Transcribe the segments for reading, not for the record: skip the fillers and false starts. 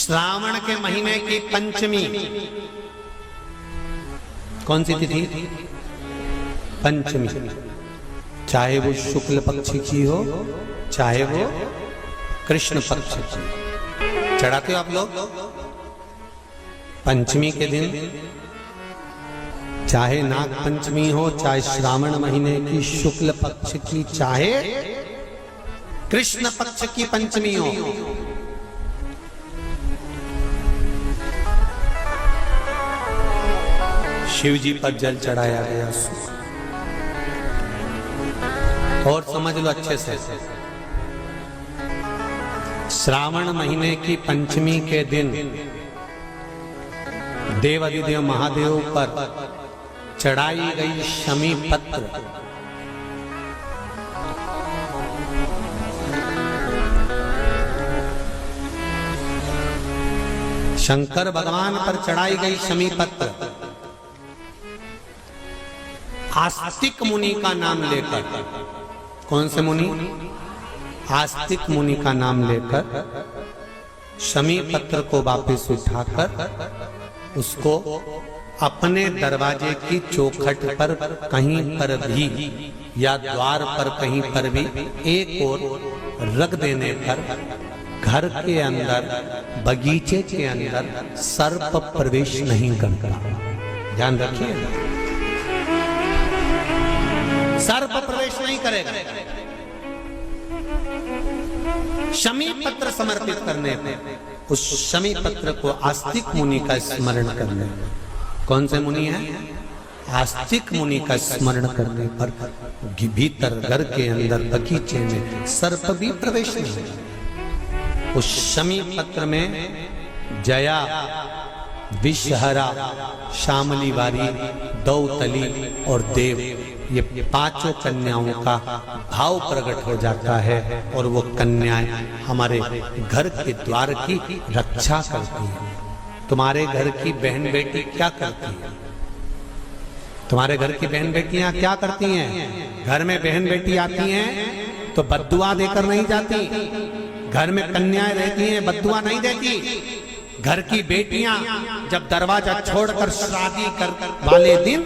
श्रावण के महीने की पंचमी कौन सी तिथि? पंचमी। चाहे वो शुक्ल पक्ष की हो चाहे वो कृष्ण पक्ष की। चढ़ाते हो आप लोग पंचमी के दिन, चाहे नाग पंचमी हो, चाहे श्रावण महीने की शुक्ल पक्ष की, चाहे कृष्ण पक्ष की पंचमी हो, शिव जी पर जल चढ़ाया गया। और समझ लो अच्छे से, श्रावण महीने की पंचमी के दिन देवाधिदेव महादेव पर चढ़ाई गई शमी पत्र शंकर भगवान पर चढ़ाई गई शमी पत्र आस्तिक मुनि का नाम लेकर, कौन से मुनि? आस्तिक मुनि का नाम लेकर शमी पत्र को वापस उठाकर उसको अपने दरवाजे की चौखट पर कहीं पर भी या द्वार पर कहीं पर भी एक ओर रख देने पर घर के अंदर, बगीचे के अंदर सर्प प्रवेश नहीं करता। ध्यान रखिए, सर्प प्रवेश नहीं करेगा। शमी पत्र समर्पित करने पर, उस शमी पत्र को आस्तिक मुनि का स्मरण करने, कौन से मुनि है? आस्तिक मुनि का स्मरण करने पर भीतर घर के अंदर बगीचे में सर्प भी प्रवेश नहीं। उस शमी पत्र में जया, विषहरा, शामली वारी, दौतली और देव, ये पांचों कन्याओं का भाव प्रकट हो जाता है और वो कन्याएं हमारे घर के द्वार की रक्षा करती हैं। तुम्हारे घर की बहन बेटी क्या करती है? तुम्हारे घर की बहन बेटियां क्या करती हैं? घर में बहन बेटी आती हैं तो बद्दुआ देकर नहीं जाती। घर में कन्याएं रहती हैं, बद्दुआ नहीं देती। घर की बेटियां जब दरवाजा छोड़कर शादी कर वाले दिन,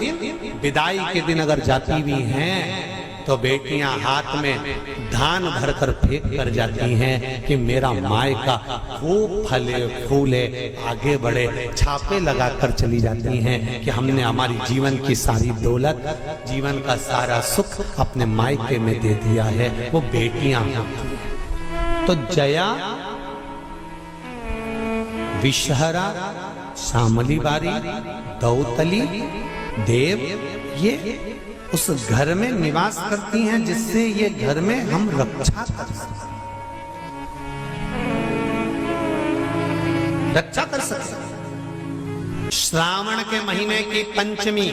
विदाई के दिन अगर जाती भी हैं तो बेटियां हाथ में धान भरकर फेंक कर जाती हैं कि मेरा मायका खूब फले फूले आगे बढ़े। छापे लगाकर चली जाती हैं कि हमने हमारी जीवन की सारी दौलत, जीवन का सारा सुख अपने मायके में दे दिया है। वो बेटियां तो जया, विषहरा, शामली बारी, दौतली, देव, ये उस घर में निवास करती हैं जिससे ये घर में हम रक्षा कर सकते, रक्षा कर सकते। श्रावण के महीने की पंचमी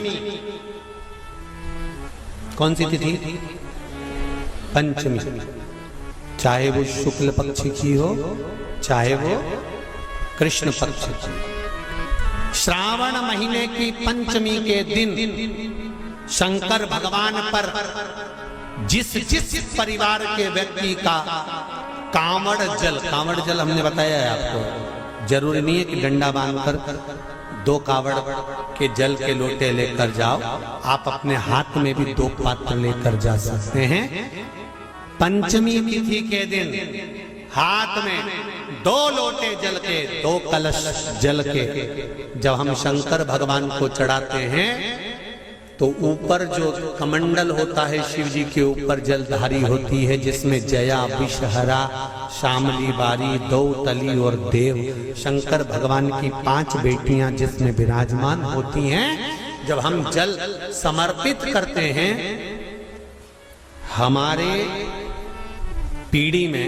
कौन सी तिथि? पंचमी। चाहे वो शुक्ल पक्ष की हो चाहे वो कृष्ण पक्ष की। श्रावण महीने की पंचमी के दिन शंकर भगवान पर जिस जिस परिवार के व्यक्ति का कांवड़ जल हमने बताया है आपको, जरूरी नहीं है कि डंडा बांधकर 2 कावड़ के जल के लोटे लेकर जाओ, आप अपने हाथ में भी 2 पात्र लेकर जा सकते हैं। पंचमी तिथि के दिन हाथ में 2 लोटे जल के, 2 कलश जल के जब हम शंकर भगवान को चढ़ाते हैं तो ऊपर जो कमंडल होता है शिव जी के ऊपर जलधारी होती है, जिसमें जया, विषहरा, शामली बारी, दौतली और देव, शंकर भगवान की 5 बेटियां जिसमें विराजमान होती हैं। जब हम जल समर्पित करते हैं, हमारे पीढ़ी में,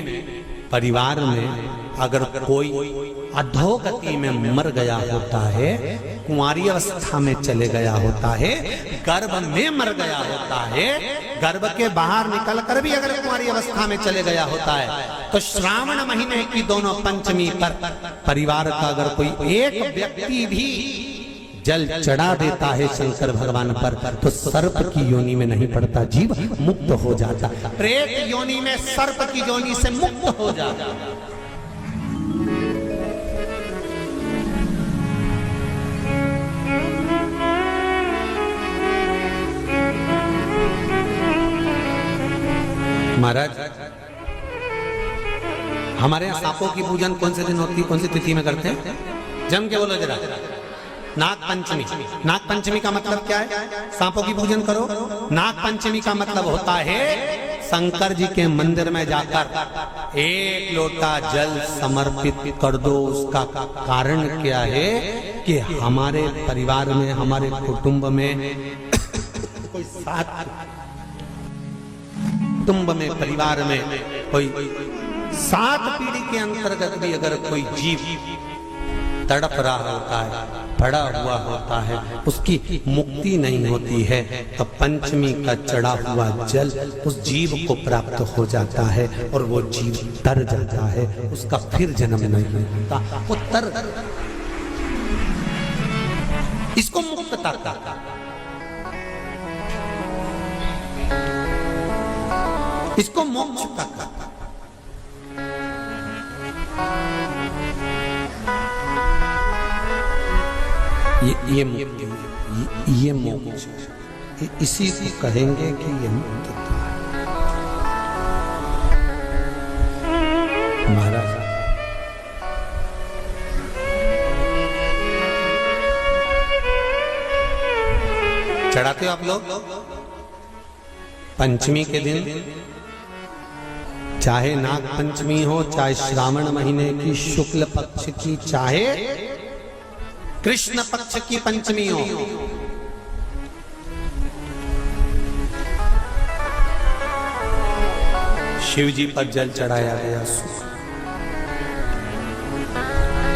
परिवार में अगर कोई अधोगति में मर गया होता है, कुंवारी अवस्था में चले गया होता है, गर्भ में मर गया होता है, गर्भ के बाहर निकलकर भी अगर कुंवारी अवस्था में चले गया होता है, तो श्रावण महीने की दोनों पंचमी पर परिवार का अगर कोई एक व्यक्ति भी जल चढ़ा देता है शंकर भगवान पर, तो सर्प की योनि में नहीं पड़ता, जीव मुक्त हो जाता, प्रेत योनि में सर्प की योनि से मुक्त हो जाता। महाराज, हमारे यहाँ सांपों की पूजन कौन से दिन होती है, कौन सी तिथि में करते हैं? जम के बोलो जरा। नाग पंचमी। नाग पंचमी का मतलब क्या है? सांपों की पूजन करो। नाग पंचमी का मतलब होता है शंकर जी के मंदिर में जाकर एक लोटा जल समर्पित कर दो। उसका कारण क्या है कि हमारे परिवार में, हमारे कुटुंब में कोई कुटुंब में, परिवार में कोई 7 पीढ़ी के अंतर्गत भी अगर कोई जीव तड़प रहा होता है, पड़ा हुआ होता है, उसकी मुक्ति नहीं होती है, तो पंचमी का चढ़ा हुआ जल उस जीव को प्राप्त हो जाता है और वो जीव तर जाता है, उसका फिर जन्म नहीं होता, वो तर। इसको मुक्तता कहता है, इसको मोक्ष कहता है। ये मुक्ति, ये मोक्ष, इसी को कहेंगे कि ये मुक्तता है। महाराज, चढ़ाते हो आप लोग पंचमी के दिन, चाहे नाग पंचमी हो, चाहे श्रावण महीने की शुक्ल पक्ष की, चाहे कृष्ण पक्ष की पंचमी हो, शिव जी पर जल चढ़ाया गया।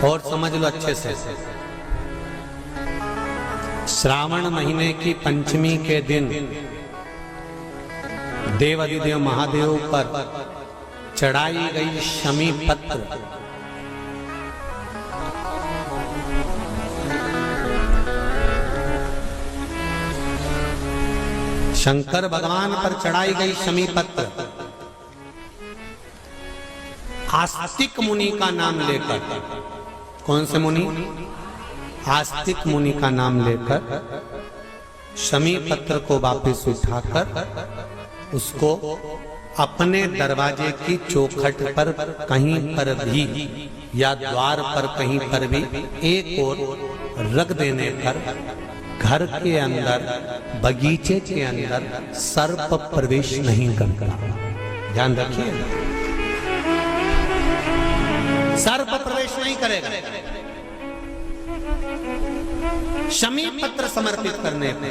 और समझ लो अच्छे से, श्रावण महीने की पंचमी के दिन देवाधिदेव महादेव पर चढ़ाई गई शमी पत्र, शंकर भगवान पर चढ़ाई गई शमी पत्र, आस्तिक मुनि का नाम लेकर, कौन से मुनि? आस्तिक मुनि का नाम लेकर शमी पत्र को वापस उठाकर उसको अपने दरवाजे की चौखट पर कहीं पर भी या द्वार पर कहीं पर भी एक ओर रख देने पर घर के अंदर, बगीचे के अंदर सर्प प्रवेश नहीं करता। ध्यान रखिए, सर्प प्रवेश नहीं करेगा। शमी पत्र समर्पित करने पर,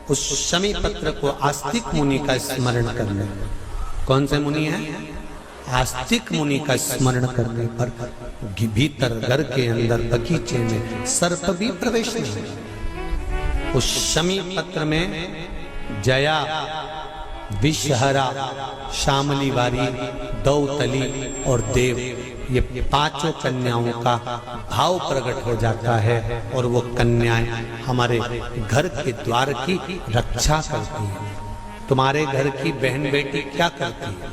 उस शमी पत्र को आस्तिक मुनि का स्मरण करने, कौन से मुनि है? आस्तिक मुनि का स्मरण करने पर भीतर घर के अंदर बगीचे में सर्प भी प्रवेश नहीं। उस शमी पत्र में जया, विषहरा, शामली वारी, दौतली और देव, ये 5 कन्याओं का भाव प्रकट हो जाता है और वो कन्याएं हमारे घर के द्वार की रक्षा करती हैं। तुम्हारे घर की बहन बेटी क्या करती है?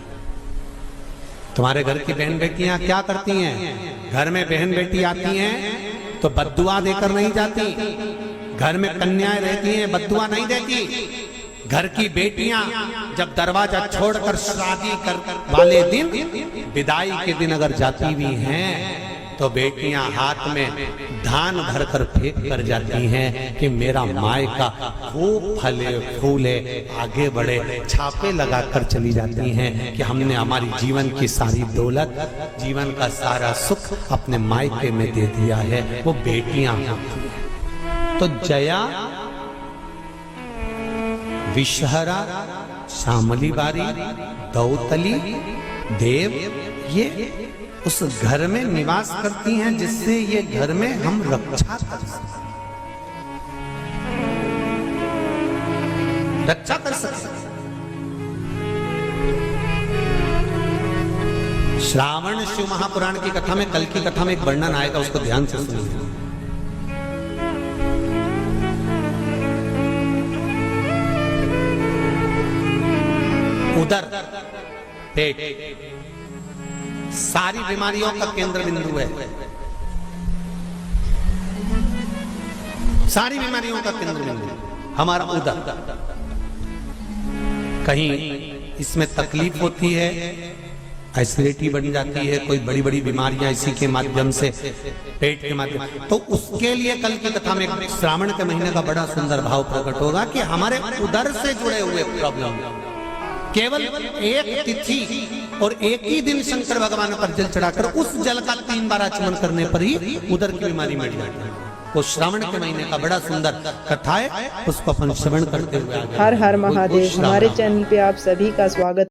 तुम्हारे घर की बहन बेटियां क्या करती हैं? घर में बहन बेटी आती हैं तो बद्दुआ देकर नहीं जाती। घर में कन्याएं रहती हैं, बद्दुआ नहीं देती। घर की बेटियां जब दरवाजा छोड़कर शादी कर वाले दिन, विदाई के दिन अगर जाती भी हैं तो बेटियां हाथ में धान भरकर फेंक कर जाती हैं कि मेरा मायका खूब फले फूले, आगे बढ़े। छापे लगाकर चली जाती हैं कि हमने हमारी जीवन की सारी दौलत, जीवन का सारा सुख अपने मायके में दे दिया है। वो बेटियां तो जया, विषहरा, शामली बारी, दौतली, देव, ये उस घर में निवास करती हैं जिससे ये घर में हम रक्षा कर सकते, रक्षा कर सकते। श्रावण शिव महापुराण की कथा में, कल की कथा में एक वर्णन आएगा, उसको ध्यान से सुनिए। उदर, पेट, सारी बीमारियों का केंद्र बिंदु है। सारी बीमारियों का केंद्र बिंदु हमारा उदर। कहीं इसमें तकलीफ होती है, एसिडिटी बन जाती है, कोई बड़ी बड़ी बीमारियां इसी के माध्यम से, पेट के माध्यम, तो उसके लिए कल की कथा में श्रावण के महीने का बड़ा सुंदर भाव प्रकट होगा कि हमारे उदर से जुड़े हुए प्रॉब्लम, केवल एक तिथि और एक ही दिन शंकर भगवान पर जल चढ़ाकर उस जल का 3 बार आचमन करने पर ही उदर की बीमारी मिट जाती है। वो श्रावण के महीने का बड़ा सुंदर कथा है, उसको अपन श्रवण करते हुए हर हर महादेव। हमारे चैनल पे आप सभी का स्वागत।